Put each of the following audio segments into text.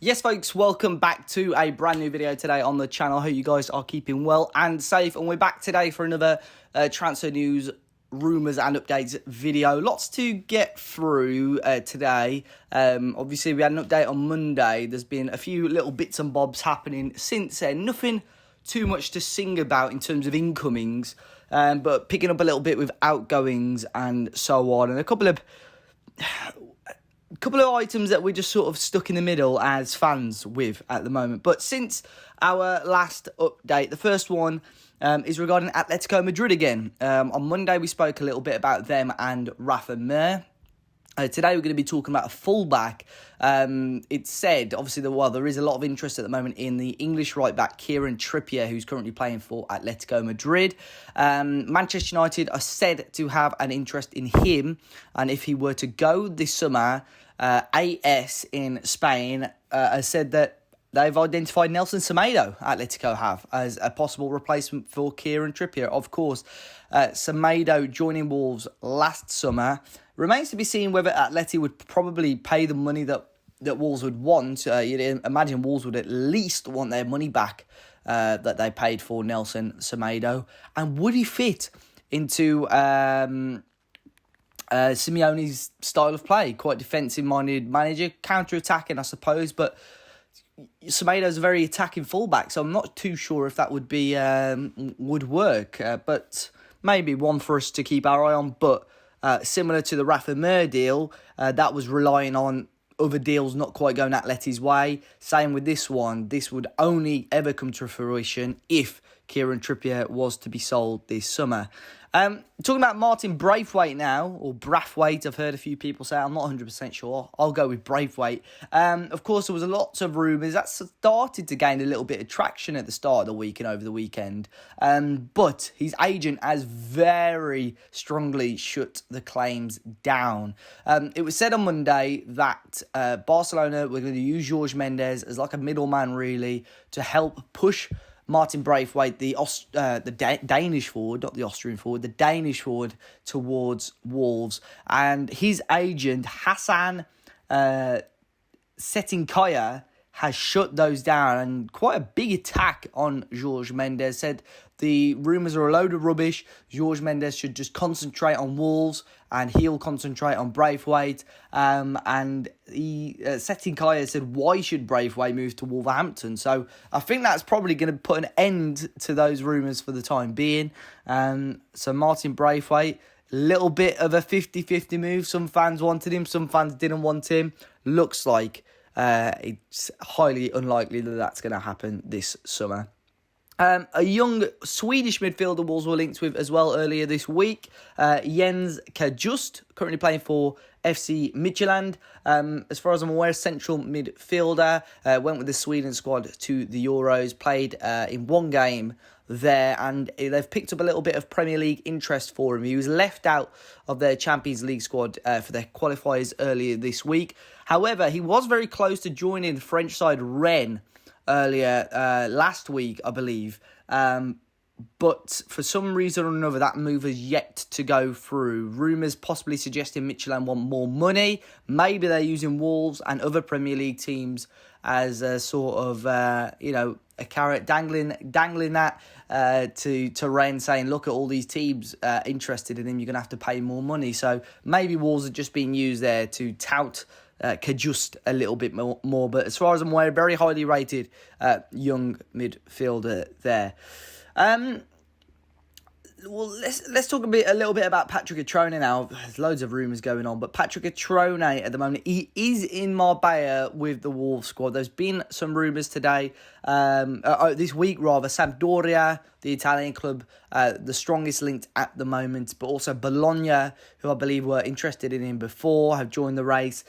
Yes, folks, welcome back to a brand new video today on the channel. I hope you guys are keeping well and safe. And we're back today for another transfer news, rumours and updates video. Lots to get through today. Obviously, we had an update on Monday. There's been a few little bits and bobs happening since then. Nothing too much to sing about in terms of incomings, but picking up a little bit with outgoings and so on. And a couple of items that we're just sort of stuck in the middle as fans with at the moment. But since our last update, the first one is regarding Atletico Madrid again. On Monday, we spoke a little bit about them and Rumours. Today, we're going to be talking about a fullback. It's said, obviously, there is a lot of interest at the moment in the English right-back, Kieran Trippier, who's currently playing for Atletico Madrid. Manchester United are said to have an interest in him, and if he were to go this summer, AS in Spain has said that they've identified Nelson Semedo, Atletico have, as a possible replacement for Kieran Trippier. Of course, Semedo joining Wolves last summer. Remains to be seen whether Atleti would probably pay the money that Wolves would want. You'd imagine Wolves would at least want their money back that they paid for Nelson Semedo. And would he fit into Simeone's style of play? Quite defensive-minded manager, counter-attacking, I suppose, but Semedo's a very attacking fullback, so I'm not too sure if that would work. But maybe one for us to keep our eye on. But similar to the Rumours deal, that was relying on other deals not quite going Atleti's way. Same with this one. This would only ever come to fruition if Kieran Trippier was to be sold this summer. Talking about Martin Braithwaite now, or Braithwaite, I've heard a few people say. I'm not 100% sure. I'll go with Braithwaite. Of course, there was lots of rumours that started to gain a little bit of traction at the start of the week and over the weekend. But his agent has very strongly shut the claims down. It was said on Monday that Barcelona were going to use Jorge Mendes as like a middleman, really, to help push Martin Braithwaite, the Danish forward, not the Austrian forward, the Danish forward towards Wolves. And his agent, Hassan Setinkaya, has shut those down. And quite a big attack on Jorge Mendes. Said the rumours are a load of rubbish. Jorge Mendes should just concentrate on Wolves and he'll concentrate on Braithwaite. And Setinkaya said, why should Braithwaite move to Wolverhampton? So I think that's probably going to put an end to those rumours for the time being. So Martin Braithwaite, a little bit of a 50-50 move. Some fans wanted him, some fans didn't want him. Looks like it's highly unlikely that that's going to happen this summer. A young Swedish midfielder Wolves were linked with as well earlier this week. Jens Kajust, currently playing for FC Midtjylland. As far as I'm aware, central midfielder. Went with the Sweden squad to the Euros. Played in one game there, and they've picked up a little bit of Premier League interest for him. He was left out of their Champions League squad for their qualifiers earlier this week. However, he was very close to joining the French side Rennes earlier last week, I believe. But for some reason or another, that move has yet to go through. Rumours possibly suggesting Midtjylland want more money. Maybe they're using Wolves and other Premier League teams as a sort of, a carrot, dangling that to Rennes, saying, look at all these teams interested in him, you're going to have to pay more money. So maybe Wolves are just being used there to tout Kajust a little bit more. But as far as I'm aware, very highly rated young midfielder there. Well, let's talk a little bit about Patrick Cutrone now. There's loads of rumours going on, but Patrick Cutrone at the moment, he is in Marbella with the Wolves squad. There's been some rumours today, this week rather. Sampdoria, the Italian club, the strongest linked at the moment, but also Bologna, who I believe were interested in him before, have joined the race.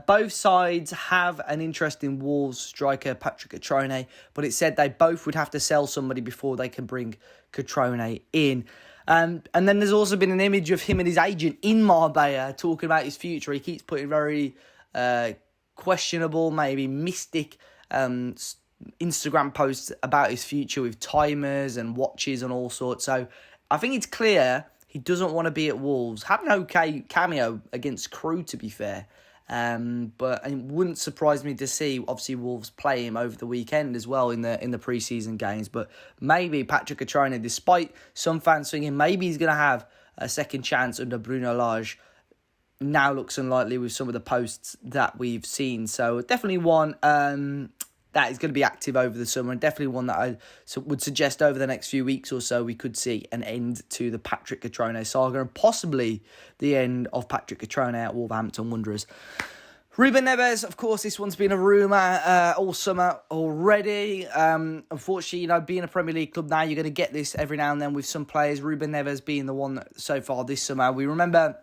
Both sides have an interest in Wolves striker Patrick Cutrone, but it said they both would have to sell somebody before they can bring Cutrone in. And then there's also been an image of him and his agent in Marbella talking about his future. He keeps putting very questionable, maybe mystic Instagram posts about his future with timers and watches and all sorts. So I think it's clear he doesn't want to be at Wolves. Had an okay cameo against Crewe, to be fair. But it wouldn't surprise me to see, obviously, Wolves play him over the weekend as well in the pre-season games. But maybe Patrick Cutrone, despite some fans thinking maybe he's going to have a second chance under Bruno Lage, now looks unlikely with some of the posts that we've seen. So definitely one that is going to be active over the summer, and definitely one that I would suggest over the next few weeks or so we could see an end to the Patrick Cutrone saga, and possibly the end of Patrick Cutrone at Wolverhampton Wanderers. Ruben Neves, of course, this one's been a rumour all summer already. Unfortunately, being a Premier League club now, you're going to get this every now and then with some players. Ruben Neves being the one so far this summer. We remember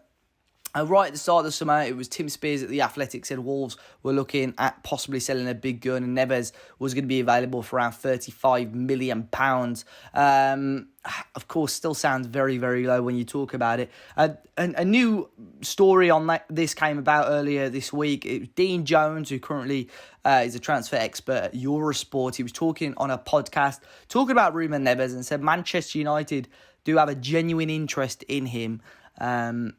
right at the start of the summer, it was Tim Spears at The Athletic said Wolves were looking at possibly selling a big gun, and Neves was going to be available for around £35 million. Of course, still sounds very, very low when you talk about it. A new story on this came about earlier this week. It was Dean Jones, who currently is a transfer expert at Eurosport. He was talking on a podcast, talking about Ruben Neves, and said Manchester United do have a genuine interest in him. And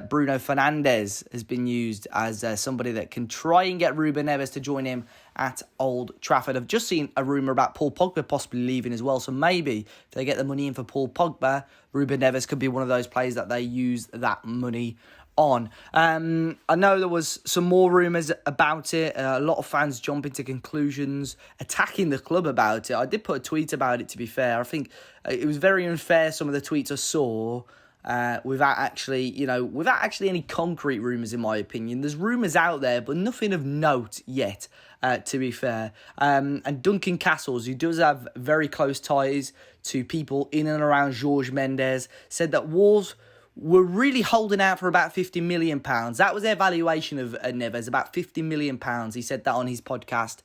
Bruno Fernandes has been used as somebody that can try and get Ruben Neves to join him at Old Trafford. I've just seen a rumour about Paul Pogba possibly leaving as well. So maybe if they get the money in for Paul Pogba, Ruben Neves could be one of those players that they use that money on. I know there was some more rumours about it. A lot of fans jumping to conclusions, attacking the club about it. I did put a tweet about it, to be fair. I think it was very unfair, some of the tweets I saw, without actually any concrete rumours, in my opinion. There's rumours out there, but nothing of note yet, to be fair. And Duncan Castles, who does have very close ties to people in and around Jorge Mendes, said that Wolves were really holding out for about £50 million. That was their valuation of Neves, about £50 million. He said that on his podcast.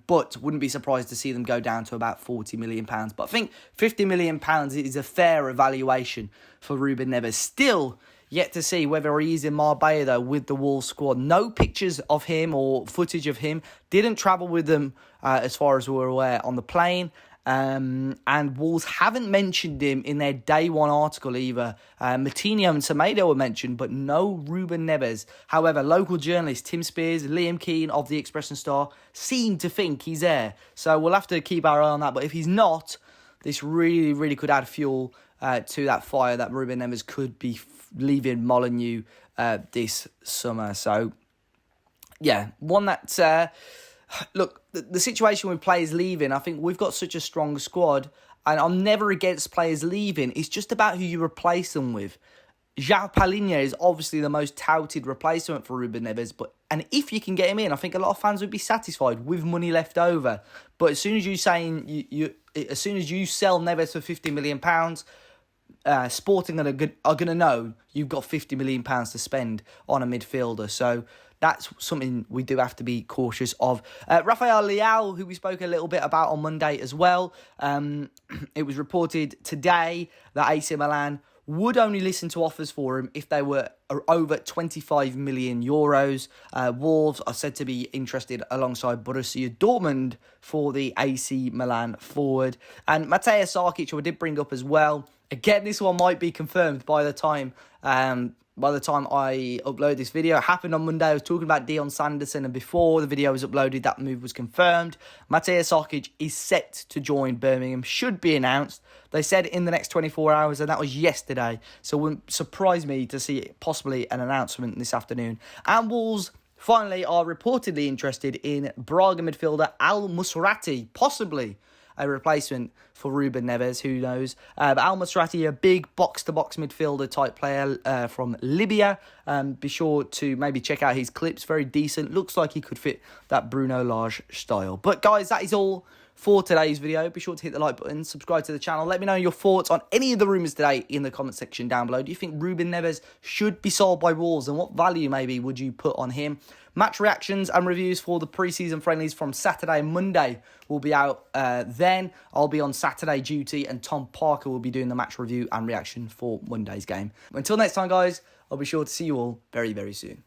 But wouldn't be surprised to see them go down to about £40 million. But I think £50 million is a fair evaluation for Ruben Neves. Still yet to see whether he's in Marbella, though, with the Wolves squad. No pictures of him or footage of him. Didn't travel with them, as far as we're aware, on the plane. And Wolves haven't mentioned him in their day one article either. Matinho and Semedo were mentioned, but no Ruben Neves. However, local journalist Tim Spears, Liam Keane of the Express and Star seem to think he's there. So we'll have to keep our eye on that. But if he's not, this really, really could add fuel to that fire that Ruben Neves could be leaving Molineux this summer. So, yeah, one that's... Look, the situation with players leaving, I think we've got such a strong squad, and I'm never against players leaving. It's just about who you replace them with. João Palhinha is obviously the most touted replacement for Ruben Neves, and if you can get him in, I think a lot of fans would be satisfied with money left over. But as soon as you sell Neves for £50 million, Sporting are going to know you've got £50 million to spend on a midfielder. So that's something we do have to be cautious of. Rafael Leao, who we spoke a little bit about on Monday as well. It was reported today that AC Milan would only listen to offers for him if they were over 25 million euros. Wolves are said to be interested alongside Borussia Dortmund for the AC Milan forward. And Matej Sarkic, who I did bring up as well. Again, this one might be confirmed by the time I upload this video. It happened on Monday. I was talking about Dion Sanderson, and before the video was uploaded, that move was confirmed. Matej Sarkic is set to join Birmingham, should be announced. They said in the next 24 hours, and that was yesterday. So it wouldn't surprise me to see possibly an announcement this afternoon. And Wolves finally are reportedly interested in Braga midfielder Al Musrati, possibly a replacement for Ruben Neves, who knows. But Al Musrati, a big box-to-box midfielder type player from Libya. Be sure to maybe check out his clips. Very decent. Looks like he could fit that Bruno Lage style. But guys, that is all for today's video. Be sure to hit the like button, subscribe to the channel. Let me know your thoughts on any of the rumours today in the comment section down below. Do you think Ruben Neves should be sold by Wolves, and what value maybe would you put on him? Match reactions and reviews for the pre-season friendlies from Saturday and Monday will be out then. I'll be on Saturday duty, and Tom Parker will be doing the match review and reaction for Monday's game. Until next time, guys, I'll be sure to see you all very, very soon.